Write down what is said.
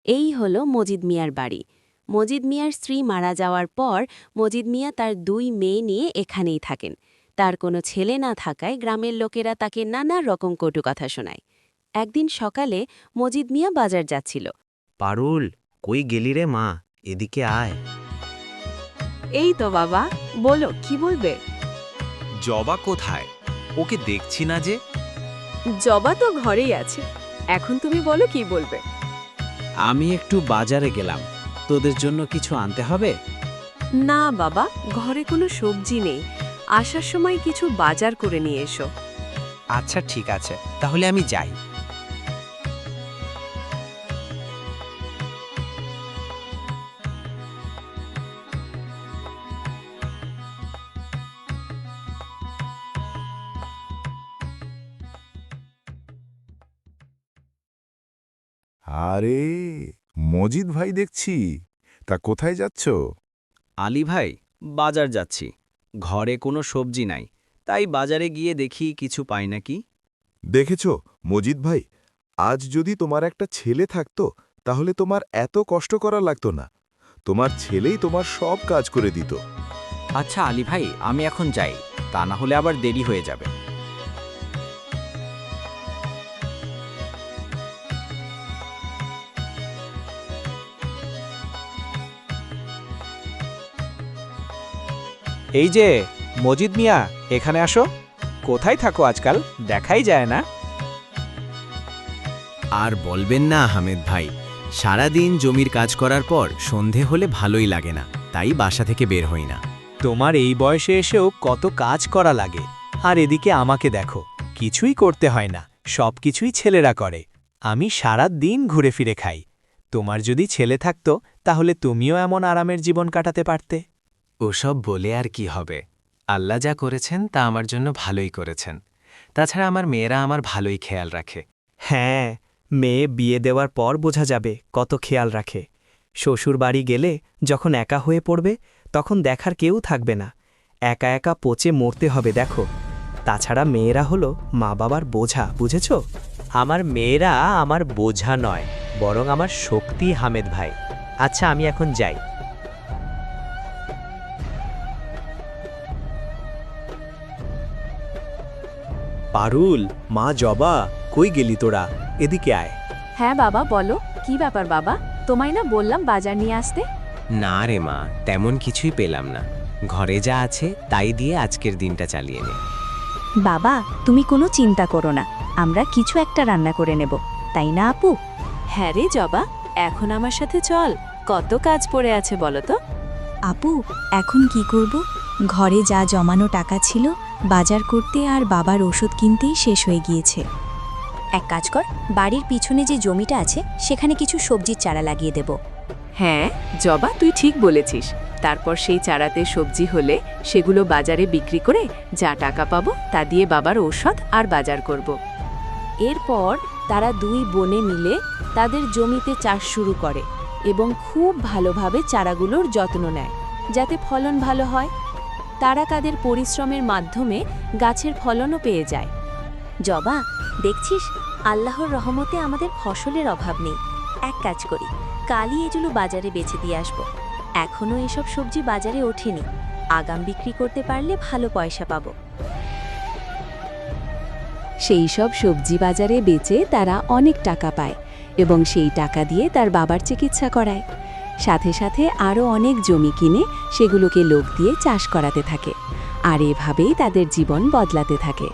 এই হলো মজিদ মিয়ার বাড়ি। মজিদ মিয়ার স্ত্রী মারা যাওয়ার পর মজিদ মিয়া তার 2 মেয়ে নিয়ে এখানেই থাকেন। তার কোনো ছেলে না থাকায় গ্রামের লোকেরা তাকে নানা রকম কটু কথা শোনায়। একদিন সকালে মজিদ মিয়া বাজার যাচ্ছিল। পারুল, কই গেলি রে মা? এদিকে আয়। এই তো বাবা, বলো কি বলবে? জবা কোথায়? ওকে দেখছি না যে। জবা তো ঘরেই আছে। এখন তুমি বলো কি বলবে? আমি একটু বাজারে গেলাম, তোদের জন্য কিছু আনতে হবে? না বাবা, ঘরে কোনো সবজি নেই। আসার সময় কিছু বাজার করে নিয়ে এসো। আচ্ছা ঠিক আছে, তাহলে আমি যাই। আরে মজিদ ভাই দেখছি, তা কোথায় যাচ্ছ? আলী ভাই, বাজার যাচ্ছি। ঘরে কোনো সবজি নাই, তাই বাজারে গিয়ে দেখি কিছু পাই নাকি। দেখেছ মজিদ ভাই, আজ যদি তোমার একটা ছেলে থাকতো তাহলে তোমার এত কষ্ট করা লাগতো না। তোমার ছেলেই তোমার সব কাজ করে দিত। আচ্ছা আলী ভাই, আমি এখন যাই, তা না হলে আবার দেরি হয়ে যাবে। এই যে মজিদ মিয়া, এখানে আসো। কোথায় থাকো আজকাল? দেখাই যায় না। আর বলবেন না হামেদ ভাই, সারাদিন জমির কাজ করার পর সন্ধে হলে ভালোই লাগে না, তাই বাসা থেকে বের হই না। তোমার এই বয়সে এসেও কত কাজ করা লাগে, আর এদিকে আমাকে দেখো, কিছুই করতে হয় না, সব কিছুই ছেলেরা করে। আমি সারা দিন ঘুরে ফিরে খাই। তোমার যদি ছেলে থাকতো তাহলে তুমিও এমন আরামের জীবন কাটাতে পারতে। ওসব বলে আর কি হবে, আল্লাহ যা করেছেন তা আমার জন্য ভালোই করেছেন। তাছাড়া আমার মেয়েরা আমার ভালোই খেয়াল রাখে। হ্যাঁ, মেয়ে বিয়ে দেওয়ার পর বোঝা যাবে কত খেয়াল রাখে। শ্বশুর বাড়ি গেলে যখন একা হয়ে পড়বে, তখন দেখার কেউ থাকবে না। একা একা পচে মরতে হবে দেখো। তাছাড়া মেয়েরা হলো মা বাবার বোঝা, বুঝেছ? আমার মেয়েরা আমার বোঝা নয়, বরং আমার শক্তি হামেদ ভাই। আচ্ছা, আমি এখন যাই। পারুল, মা জবা, কই গেলি তোরা? এদিকে আয়। হ্যাঁ বাবা, বলো কি ব্যাপার বাবা? তোমায় না বললাম বাজার নিয়ে আসতে? না রে মা, তেমন কিছুই পেলাম না। ঘরে যা আছে তাই দিয়ে আজকের দিনটা চালিয়ে নে। বাবা, তুমি কোনো চিন্তা করো না, আমরা কিছু একটা রান্না করে নেব, তাই না আপু? হ্যাঁ রে জবা, এখন আমার সাথে চল, কত কাজ পড়ে আছে বলো তো। আপু, এখন কি করব? ঘরে যা জমানো টাকা ছিল বাজার করতে আর বাবার ওষুধ কিনতেই শেষ হয়ে গিয়েছে। এক কাজ কর, বাড়ির পিছনে যে জমিটা আছে সেখানে কিছু সবজির চারা লাগিয়ে দেব। হ্যাঁ জবা, তুই ঠিক বলেছিস। তারপর সেই চারাতে সবজি হলে সেগুলো বাজারে বিক্রি করে যা টাকা পাবো তা দিয়ে বাবার ঔষধ আর বাজার করব। এরপর তারা 2 বোনে মিলে তাদের জমিতে চাষ শুরু করে এবং খুব ভালোভাবে চারাগুলোর যত্ন নেয় যাতে ফলন ভালো হয়। তারা তাদের পরিশ্রমের মাধ্যমে গাছের ফলনও পেয়ে যায়। জবা, দেখছিস, আল্লাহর রহমতে আমাদের ফসলের অভাব নেই। এক কাজ করি, কালই এগুলো বাজারে বেচে দিয়ে আসব। এখনও এসব সবজি বাজারে ওঠেনি, আগাম বিক্রি করতে পারলে ভালো পয়সা পাবো। সেই সব সবজি বাজারে বেচে তারা অনেক টাকা পায় এবং সেই টাকা দিয়ে তার বাবার চিকিৎসা করায়। সাথে সাথে আরও অনেক জমি কিনে সেগুলোকে লোক দিয়ে চাষ করাতে থাকে, আর এভাবেই তাদের জীবন বদলাতে থাকে।